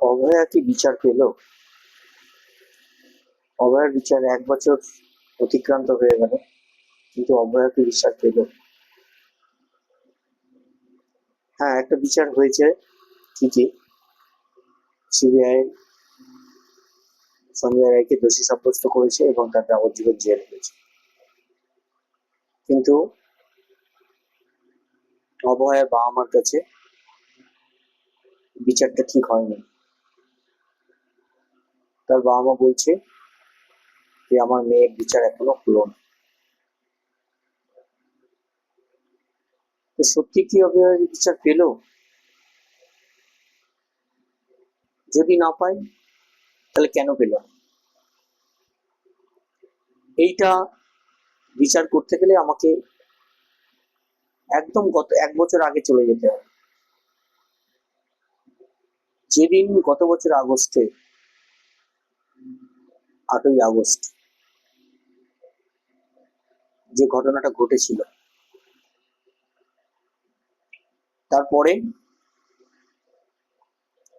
অভয়া কি বিচার পেল? অভয়ার বিচার 1 বছর অতিক্রান্ত হয়ে গেল, কিন্তু অভয়া কি বিচার পেল? হ্যাঁ, একটা বিচার হয়েছে ঠিকই। সিবিআই সঞ্জয় রায়কে দোষী সাব্যস্ত করেছে এবং তার যাবজ্জীবন জেল হয়েছে, কিন্তু অভয়ার বাবা মার কাছে বিচারটা ঠিক হয়নি। তার বাবা মা বলছে যে আমার মেয়ের বিচার এখনো হলো না। তো সত্যি কি অভয়ার বিচার পেল? যদি না পায় তাহলে কেন পেল না? এইটা বিচার করতে গেলে আমাকে একদম গত 1 বছর আগে চলে যেতে হবে। যেদিন গত বছর আগস্টে, 8ই আগস্ট, যে ঘটনাটা ঘটেছিল, তারপরে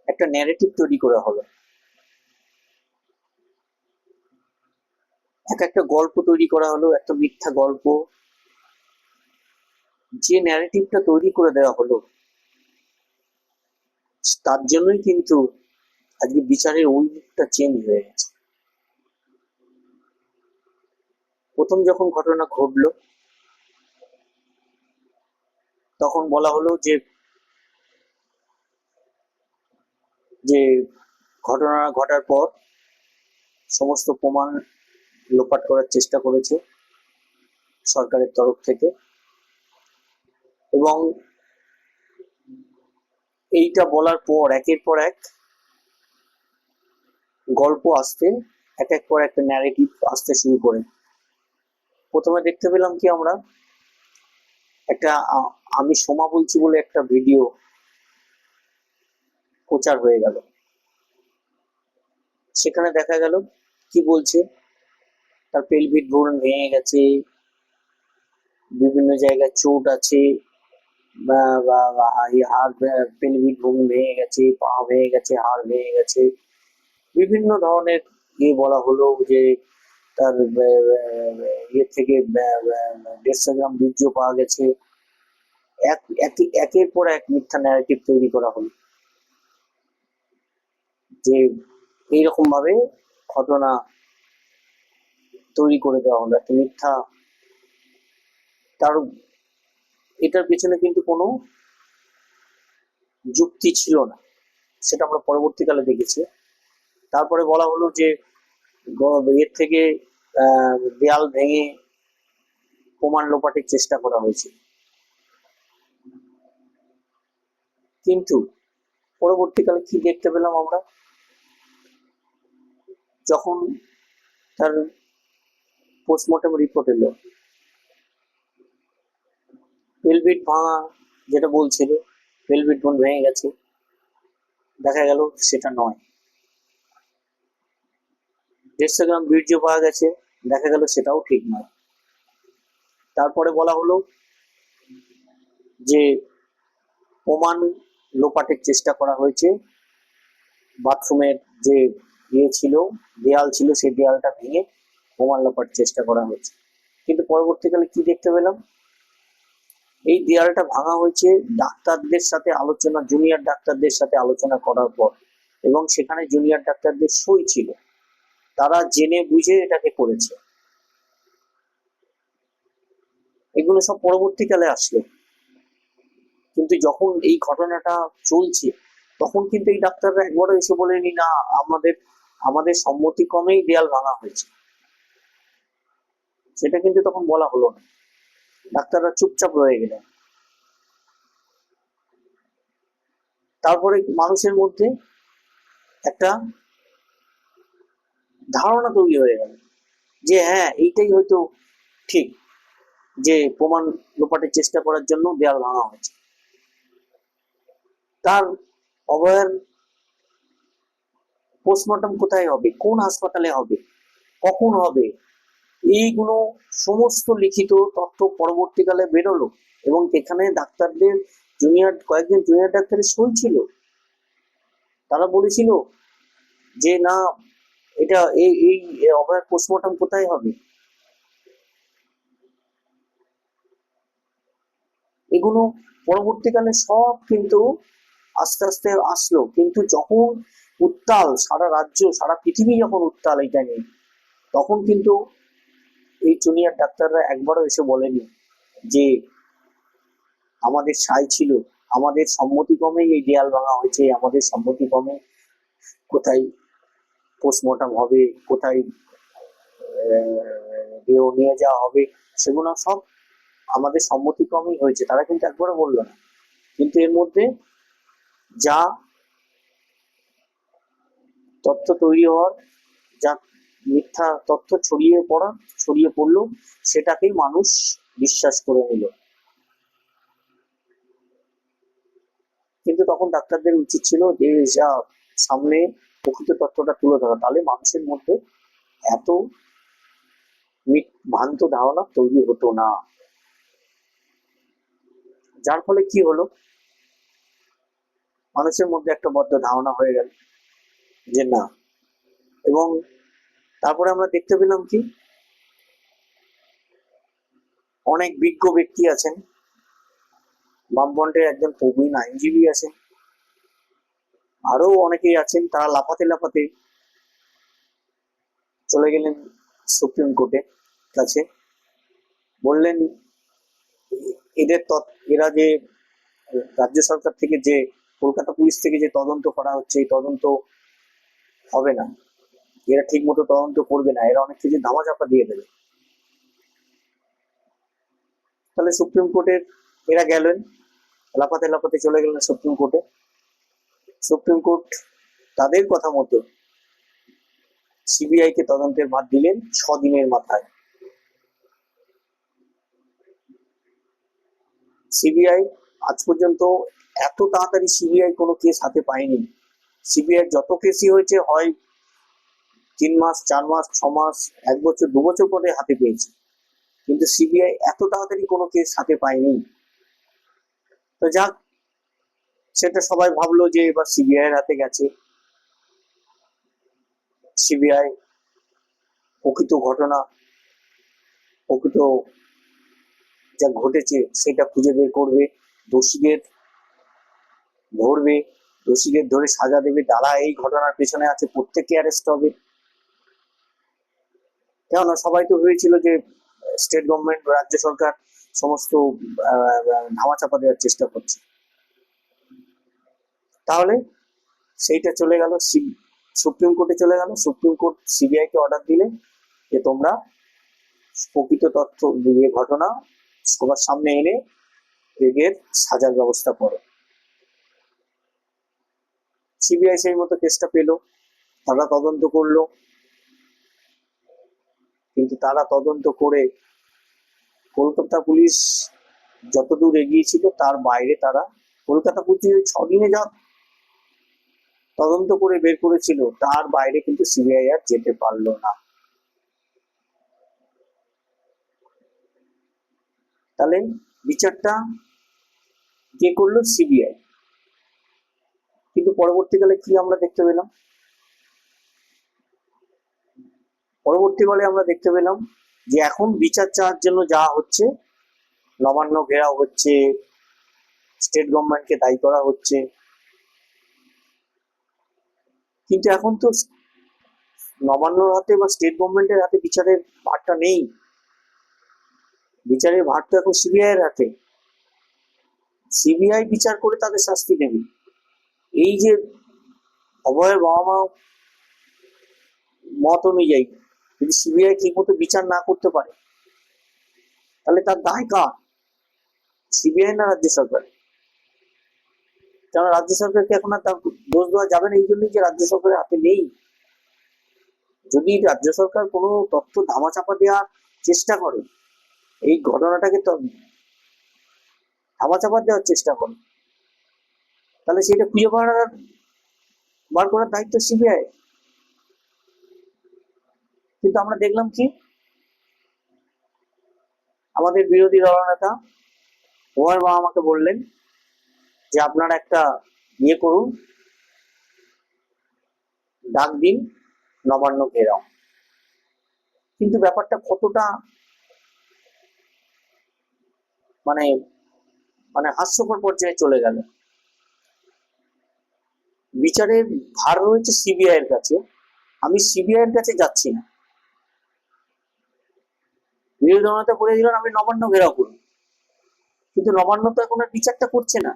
একটা ন্যারেটিভ তৈরি করা হলো, একটা গল্প তৈরি করা হলো, একটা মিথ্যা গল্প। যে ন্যারেটিভটা তৈরি করে দেওয়া হলো, তার জন্যই কিন্তু আজকে বিচারের ওই দিকটা চেঞ্জ হয়ে গেছে। প্রথম যখন ঘটনা ঘটলো, তখন বলা হলো যে যে ঘটনা ঘটার পর সমস্ত প্রমাণ লোপাট করার চেষ্টা করেছে সরকারের তরফ থেকে, এবং এইটা বলার পর একের পর এক গল্প আসতে, এক এক পর একটা ন্যারেটিভ আসতে শুরু করে। প্রথমে দেখতে পেলাম কি আমরা, একটা আমি সোমা বলছি বলে একটা ভিডিও প্রচার হয়ে গেল। সেখানে দেখা গেল কি বলছে, তার পেলভিক বোন ভেঙে গেছে, বিভিন্ন জায়গায় চোট আছে, হাড়, পেলভিক বোন ভেঙে গেছে, পা ভেঙে গেছে, হাড় ভেঙে গেছে, বিভিন্ন ধরনের বলা হলো যে তার ইয়ে থেকে 150 গ্রাম বীর্য পাওয়া গেছে। একের পর এক মিথ্যা ন্যারেটিভ তৈরি করা হলো যে এইরকম ভাবে ঘটনা তৈরি করে দেওয়া হলো, একটা মিথ্যা। তার এটার পেছনে কিন্তু কোনো যুক্তি ছিল না, সেটা আমরা পরবর্তীকালে দেখেছি। তারপরে বলা হলো যে এর থেকে দেয়াল ভেঙে প্রমাণ লোপাটের চেষ্টা করা হয়েছে, কিন্তু পরবর্তীকালে কি দেখতে পেলাম আমরা, যখন তার পোস্টমর্টম রিপোর্ট এলো, পেলভিক ভাঙা যেটা বলছিল, পেলভিক বোন ভেঙে গেছে, দেখা গেল সেটা নয়। 150 গ্রাম বীর্য পাওয়া গেছে, দেখা গেল সেটাও ঠিক নয়। তারপরে বলা হলো যে প্রমাণ লোপাটের চেষ্টা করা হয়েছে, বাথরুমের যে ছিল, দেয়াল ছিল, সেই দেয়ালটা ভেঙে প্রমাণ লোপাটের চেষ্টা করা হয়েছে। কিন্তু পরবর্তীকালে কি দেখতে পেলাম, এই দেয়ালটা ভাঙা হয়েছে ডাক্তারদের সাথে আলোচনা, জুনিয়র ডাক্তারদের সাথে আলোচনা করার পর, এবং সেখানে জুনিয়র ডাক্তারদের সই ছিল, তারা জেনে বুঝে এটাকে করেছে। এগুলো সব পরবর্তীকালে আসলো, কিন্তু যখন এই ঘটনাটা চলছে তখন কিন্তু এই ডাক্তাররা একবারও এসে বলেনি না আমাদের আমাদের সম্মতিক্রমেই দেয়াল ভাঙা হয়েছে, সেটা কিন্তু তখন বলা হলো না। ডাক্তাররা চুপচাপ রয়ে গেলেন। তারপরে মানুষের মধ্যে একটা ধারণা তৈরি হয়ে গেল যে হ্যাঁ, এইটাই হয়তো ঠিক, যে প্রমাণ লোপাটের চেষ্টা করার জন্য দেয়াল ভাঙা হয়েছে। তার অভয়ার পোস্টমর্টম কোথায় হবে, কোন হাসপাতালে হবে, কখন হবে, এইগুলো সমস্ত লিখিত তথ্য পরবর্তীকালে বেরোলো, এবং এখানে ডাক্তারদের কয়েকজন জুনিয়র ডাক্তারের সই ছিল। তারা বলেছিল যে না, এটা এই এই অভয়ের পোস্টমর্টম কোথায় হবে? এগুলো পরবর্তীকালে সব কিন্তু আস্তে আস্তে আসলো, কিন্তু যখন উত্তাল সারা রাজ্য সারা পৃথিবী যখন উত্তাল এটা নিয়ে, তখন কিন্তু এই জুনিয়র ডাক্তাররা একবারও এসে বলেনি যে আমাদের সাই ছিল, আমাদের সম্মতিক্রমে এই দেয়াল ভাঙা হয়েছে, আমাদের সম্মতিক্রমে কোথায় পোস্টমর্টম হবে, কোথায় দেহ নিয়ে যাওয়া হবে, সেগুলো সব আমাদের সম্মতিক্রমেই হয়েছে, তারা কিন্তু একবারও বললো না। কিন্তু এর মধ্যে যা তথ্য তৈরি হওয়ার, যা মিথ্যা তথ্য ছড়িয়ে পড়লো, সেটাকেই মানুষ বিশ্বাস করে নিল। কিন্তু তখন ডাক্তারদের উচিত ছিল যে যা সামনে প্রকৃত তথ্যটা তুলে ধরা, তাহলে মানুষের মধ্যে এত ভ্রান্ত ধারণা তৈরি হতো না। যার ফলে কি হলো, মানুষের মধ্যে একটা বদ্ধ ধারণা হয়ে গেল যে না। এবং তারপরে আমরা দেখতে পেলাম কি, অনেক বিজ্ঞ ব্যক্তি আছেন, বামফ্রন্টের একজন প্রবীণ আইনজীবী আছেন, আরো অনেকেই আছেন, তারা লাফাতে লাফাতে চলে গেলেন সুপ্রিম কোর্টের কাছে। বললেন এরা যে রাজ্য সরকার থেকে যে কলকাতা পুলিশ থেকে যে তদন্ত করা হচ্ছে, এই তদন্ত হবে না, এরা ঠিক মতো তদন্ত করবে না, এরা অনেক কিছু ধামাচাপা দিয়ে দেবে। তাহলে সুপ্রিম কোর্টের এরা গেলেন, লাফাতে লাফাতে চলে গেলেন সুপ্রিম কোর্টে। সুপ্রিম কোর্ট তাদের কথা মতো সিবিআই কে তদন্তের ভার দিলেন 6 দিনের মাথায়। সিবিআই আজ পর্যন্ত এত তাড়াতাড়ি সিবিআই কোনো কেস হাতে পায়নি। সিবিআই যত কেসই হয়েছে হয় 3 মাস, 4 মাস, 6 মাস, 1 বছর, 2 বছর পরে হাতে পেয়েছে, কিন্তু সিবিআই এত তাড়াতাড়ি কোনো কেস হাতে পায়নি। তো যাক, সেটা সবাই ভাবলো যে এবার সিবিআই এর হাতে গেছে, সিবিআই প্রকৃত ঘটনা, প্রকৃত যা ঘটেছে সেটা খুঁজে বের করবে, দোষীদের ধরবে, দোষীদের ধরে সাজা দেবে, যারা এই ঘটনার পেছনে আছে প্রত্যেককে অ্যারেস্ট হবে। কেননা সবাই তো ভেবেছিল যে স্টেট গভর্নমেন্ট, রাজ্য সরকার সমস্ত ধামাচাপা দেওয়ার চেষ্টা করছে। তাহলে সেইটা চলে গেল সুপ্রিম কোর্টে চলে গেল। সুপ্রিম কোর্ট সিবিআই কে অর্ডার দিলে যে তোমরা প্রকৃত তথ্য দিয়ে ঘটনা সবার সামনে এনে এদের সাজার ব্যবস্থা করো। সিবিআই সেই মতো কেসটা পেলো, তারা তদন্ত করলো, কিন্তু তারা তদন্ত করে কলকাতা পুলিশ যতদূর এগিয়েছিল তার বাইরে, তারা কলকাতা পুলিশ 6 দিনে যা তদন্ত করে বের করেছিল তার বাইরে কিন্তু সিবিআই আর যেতে পারলো না। তাহলে বিচারটা কে করলো? সিবিআই। কিন্তু পরবর্তীকালে কি আমরা দেখতে পেলাম? পরবর্তীকালে আমরা দেখতে পেলাম যে এখন বিচার চাওয়ার জন্য যা হচ্ছে, নবান্ন ঘেরাও হচ্ছে, স্টেট গভর্নমেন্টকে দায়ী করা হচ্ছে। কিন্তু এখন তো নবান্নর হাতে বা স্টেট গভর্নমেন্টের হাতে বিচারের ভারটা নেই, বিচারের ভার তো এখন সিবিআই এর হাতে। সিবিআই বিচার করে তাদের শাস্তি দেবে। এই যে অভয়ের বাবা মা মত অনুযায়ী যদি সিবিআই ঠিক মতো বিচার না করতে পারে, তাহলে তার দায় কার? সিবিআই না রাজ্য সরকার? কারণ রাজ্য সরকারকে এখন আর তার দোষ দেওয়া যাবে না, এই জন্যই যে রাজ্য সরকারের হাতে নেই। যদি রাজ্য সরকার কোনো তথ্য ধামাচাপা দেওয়ার চেষ্টা করে, এই ঘটনাটাকে ধামাচাপা দেওয়ার চেষ্টা করে, তাহলে সেটা খুঁজে বার করার দায়িত্ব সিবিআই। কিন্তু আমরা দেখলাম কি, আমাদের বিরোধী দলনেতা ওমর বাবা আমাকে বললেন যে আপনারা একটা ইয়ে করুন, ডাক দিন নবান্ন ঘেরাও। কিন্তু ব্যাপারটা কতটা মানে মানে হাস্যকর পর্যায়ে চলে গেল। বিচারের ভার রয়েছে সিবিআই এর কাছে, আমি সিবিআই এর কাছে যাচ্ছি না, বিরোধী দলনেতা বলে দিলেন আমি নবান্ন ঘেরাও করুন, কিন্তু নবান্ন তো এখন আর বিচারটা করছে না।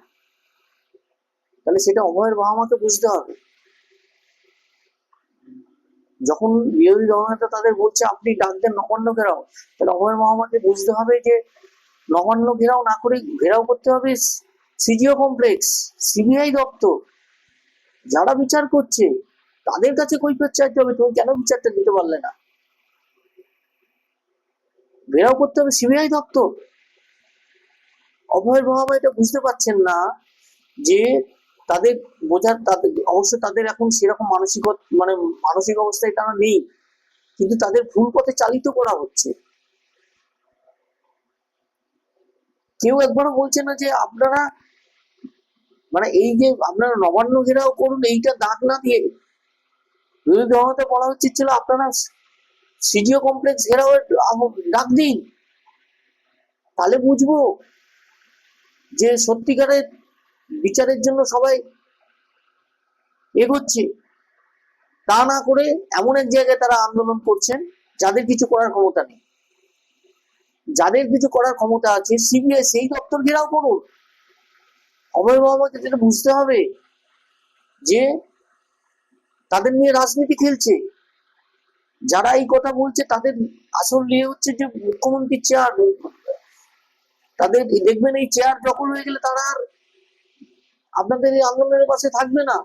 তাহলে সেটা অভয়ের বাবা মাকে বুঝতে হবে। যখন বিরোধী দলনেতা তাদের বলছে আপনি ডাক দেন নবান্ন ঘেরাও, তাহলে অভয়ের বাবা মাকে বুঝতে হবে যে নবান্ন ঘেরাও না করে ঘেরাও করতে হবে সিজিও কমপ্লেক্স, সিবিআই দপ্তর, যারা বিচার করছে তাদের কাছে কৈফিয়ত চাইতে হবে, তুমি কেন বিচারটা দিতে পারলে না। ঘেরাও করতে হবে সিবিআই দপ্তর। অভয়ের বাবা মা এটা বুঝতে পারছেন না যে তাদের বোঝার, তাদের অবশ্য তাদের এখন সেরকম মানসিক অবস্থায় তারা নেই, কিন্তু তাদের ভুল পথে চালিত করা হচ্ছে। কেউ একবারও বলছে না যে আপনারা এই যে আপনারা নবান্ন ঘেরাও করুন এইটা দাগ না দিয়ে বিরোধী দলনেতা বলা হচ্ছে ছিল আপনারা সিজিও কমপ্লেক্স ঘেরাও ডাক দিন, তাহলে বুঝবো যে সত্যিকারের বিচারের জন্য সবাই এগোচ্ছে। তা না করে এমন এক জায়গায় তারা আন্দোলন করছেন যাদের কিছু করার ক্ষমতা নেই। যাদের কিছু করার ক্ষমতা আছে সিবিআই সেই দপ্তর ঘেরাও করুন। অভয় বাবাকে যেটা বুঝতে হবে যে তাদের নিয়ে রাজনীতি খেলছে, যারা এই কথা বলছে তাদের আসল নিয়ে হচ্ছে যে মুখ্যমন্ত্রীর চেয়ার। তাদের দেখবেন এই চেয়ার দখল হয়ে গেলে তারা আর আপনাদের এই আন্দোলনের পাশে থাকবে না।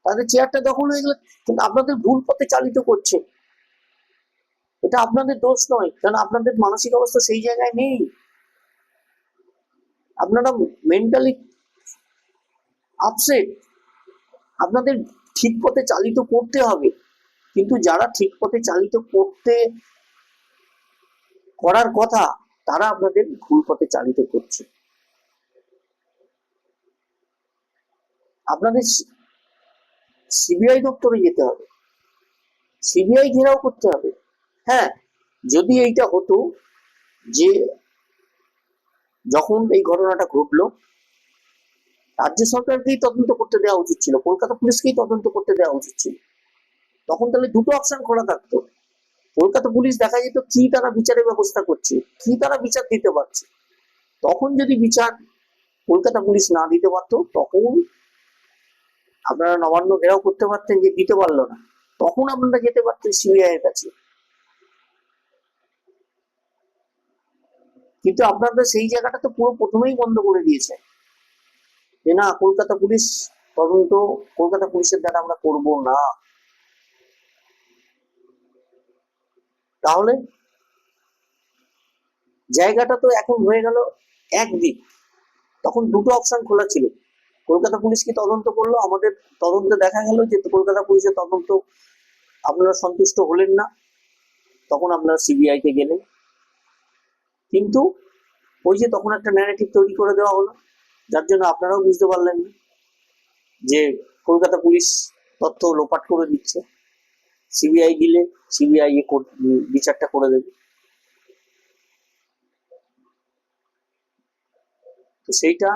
তাদের চেয়ারটা দখল হয়ে গেলে কিন্তু আপনাদের ভুল পথে চালিত করছে। এটা আপনাদের দোষ নয়, কারণ আপনাদের মানসিক অবস্থা সেই জায়গায় নেই। আপনারা মেন্টালি আপসেট। আপনাদের ঠিক পথে চালিত করতে হবে, কিন্তু যারা ঠিক পথে চালিত করার কথা তারা আপনাদের ভুল পথে চালিত করছে। আপনাদের সিবিআই দপ্তরে যেতে হবে, সিবিআই ঘেরাও করতে হবে। হ্যাঁ, যদি এইটা হতো যে যখন এই ঘটনাটা ঘটলো রাজ্য সরকারকেই তদন্ত করতে দেওয়া উচিত ছিল, কলকাতা পুলিশকেই তদন্ত করতে দেওয়া উচিত ছিল, তখন তাহলে দুটো অপশন খোলা থাকতো। কলকাতা পুলিশ দেখা যেত কি তারা বিচারের ব্যবস্থা করছে, কি তারা বিচার দিতে পারছে। তখন যদি বিচার কলকাতা পুলিশ না দিতে পারতো তখন আপনারা নবান্ন ঘেরাও করতে পারতেন, যে দিতে পারলো না তখন আপনারা যেতে পারতেন সিবিআই এর কাছে। কিন্তু আপনারা সেই জায়গাটা তো পুরো প্রথমেই বন্ধ করে দিয়েছে যে না কলকাতা পুলিশ তদন্ত, কলকাতা পুলিশের দ্বারা আমরা করব না। তাহলে জায়গাটা তো এখন হয়ে গেল একদিক। তখন দুটো অপশন খোলা ছিল, কলকাতা পুলিশ কি তদন্ত করলো, আমাদের তদন্তে দেখা গেল যে কলকাতা পুলিশের তদন্ত আপনারা সন্তুষ্ট হলেন না, তখন আপনারা সিবিআই কে গেলেন। কিন্তু ওই যে তখন একটা ন্যারেটিভ তৈরি করে দেওয়া হলো, যার জন্য আপনারাও বুঝতে পারলেন না যে কলকাতা পুলিশ তথ্য লোপাট করে দিচ্ছে, সিবিআই দিলে সিবিআই বিচারটা করে দেবে। তো সেইটা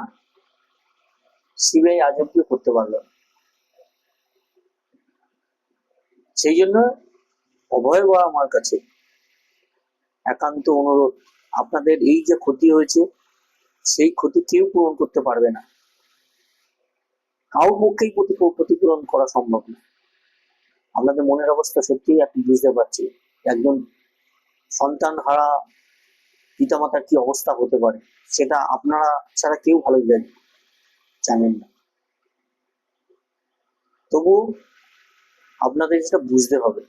সিবিআই আজ অব্দি করতে পারলো না। সেই জন্য অভয় বাবা আমার কাছে একান্ত অনুরোধ, আপনাদের এই যে ক্ষতি হয়েছে সেই ক্ষতি কেউ পূরণ করতে পারবে না, কারোর পক্ষেই ক্ষতিপূরণ করা সম্ভব না। আপনাদের মনের অবস্থা সত্যি আপনি বুঝতে পারছি, একজন সন্তান হারা পিতামাতার কি অবস্থা হতে পারে সেটা আপনারা ছাড়া কেউ ভালো জানেন না। তবু আপনাদের সেটা বুঝতে হবে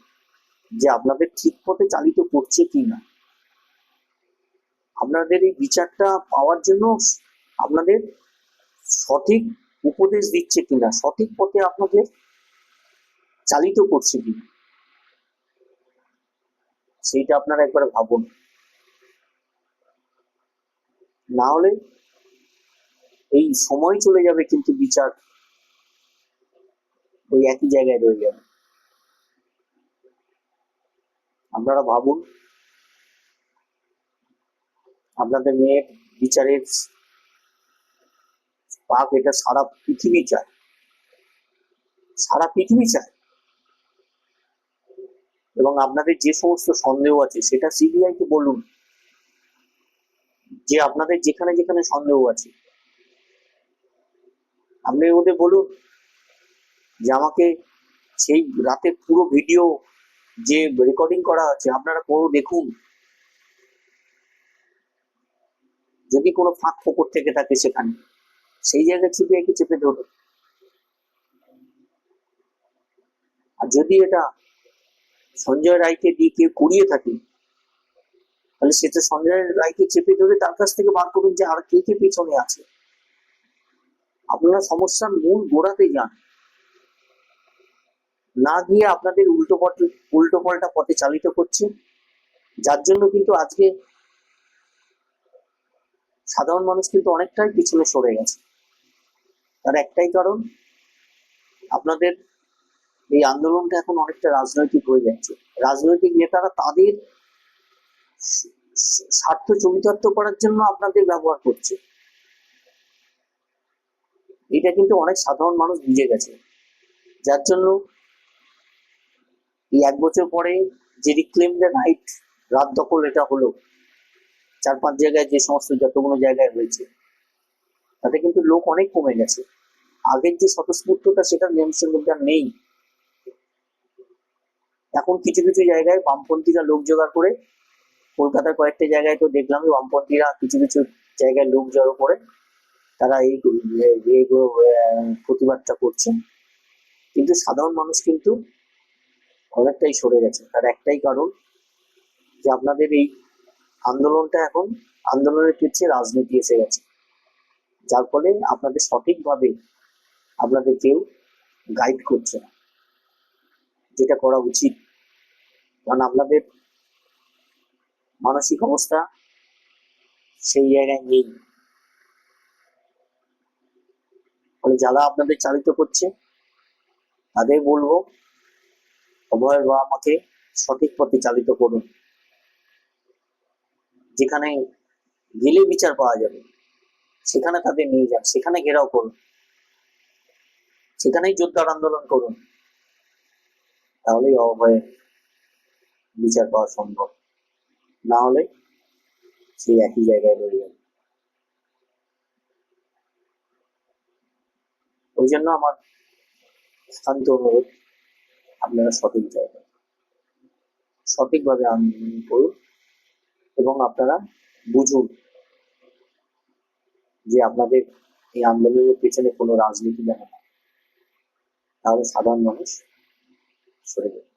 যে আপনাদের ঠিক পথে চালিত করছে কি না, আপনাদের এই বিচারটা পাওয়ার জন্য আপনাদের সঠিক উপদেশ দিচ্ছে কিনা, সঠিক পথে আপনাদের চালিত করছে কিনা, সেইটা আপনারা একবার ভাবুন। না হলে এই সময় চলে যাবে কিন্তু বিচার ওই একই জায়গায় রয়ে যাবে। আপনারা ভাবুন, আপনাদের মেয়ের বিচারের পাক এটা সারা পৃথিবী চায়, সারা পৃথিবী চায়। এবং আপনাদের যে সমস্ত সন্দেহ আছে সেটা সিবিআই কে বলুন, যে আপনাদের যেখানে যেখানে সন্দেহ আছে আপনি ওদের বলুন যে আমাকে সেই রাতের পুরো ভিডিও যে রেকর্ডিং করা আছে আপনারা পুরো দেখুন। যদি কোনো ফাঁক ফোকর থেকে থাকে সেখানে, সেই জায়গায় সিবিআই কে চেপে ধরুন। আর যদি এটা সঞ্জয় রায়কে দিয়ে কেউ করিয়ে থাকে, তাহলে সেটা সঞ্জয় রায়কে চেপে ধরে তার কাছ থেকে বার করুন যে আর কে কে পেছনে আছে। আপনারা সমস্যার মূল গোড়াতে যান, না গিয়ে আপনাদের উল্টো পাল্টা পথে চালিত করছে, যার জন্য কিন্তু আজকে সাধারণ মানুষ কিন্তু অনেকটাই পিছনে সরে গেছে। তার একটাই কারণ, আপনাদের এই আন্দোলনটা এখন অনেকটা রাজনৈতিক হয়ে যাচ্ছে। রাজনৈতিক নেতারা তাদের স্বার্থ চরিতার্থ করার জন্য আপনাদের ব্যবহার করছে। এটা কিন্তু অনেক সাধারণ মানুষ বুঝে গেছে, যার জন্য এই 1 বছর পরে যে রিক্লেম দ্য রাইট, রাত দখল এটা হলো 4-5 জায়গায়, যে সমস্ত যতগুলো জায়গায় হয়েছে, তাতে কিন্তু লোক অনেক কমে গেছে। আগের যে স্বতঃস্ফূর্ততা সেটা মানুষের মধ্যে আর নেই। এখন কিছু কিছু জায়গায় বামপন্থীরা লোক জোগাড় করে, কলকাতার কয়েকটা জায়গায় তো দেখলাম বামপন্থীরা কিছু কিছু জায়গায় লোক জড়ো করে তারা এই প্রতিবাদটা করছে। কিন্তু সাধারণ মানুষ কিন্তু অনেকটাই সরে গেছে। তার একটাই কারণ, যে আপনাদের এই আন্দোলনটা এখন আন্দোলনের পিছিয়ে রাজনীতি এসে গেছে, যার ফলে আপনাদের সঠিকভাবে আপনাদের কেউ গাইড করছে না, যেটা করা উচিত। কারণ আপনাদের মানসিক অবস্থা সেই জায়গায় নেই। ফলে যারা আপনাদের চালিত করছে তাদের বলবো, অভয়ের বাবা মাকে সঠিক পথে চালিত করুন, যেখানে গেলে বিচার পাওয়া যাবে সেখানে তাদের নিয়ে যান, সেখানে ঘেরাও করুন, সেখানেই জোরদার আন্দোলন করুন, তাহলেই অভয়ে বিচার পাওয়া সম্ভব। না হলে সেই একই জায়গায় রয়ে যাবে। ওই জন্য আমার শান্ত অনুরোধ, আপনারা সঠিক জায়গায় সঠিকভাবে আন্দোলন করুন এবং আপনারা বুঝুন যে আপনাদের এই আন্দোলনের পেছনে কোনো রাজনীতি নেই, তাহলে সাধারণ মানুষ সরে যাবে।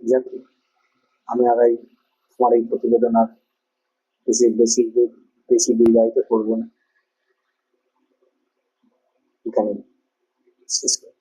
যাক, আমি আর আমার এই প্রতিবেদন আর বেশি বেশি দীর্ঘায়িত করবো না, এখানে শেষ করি।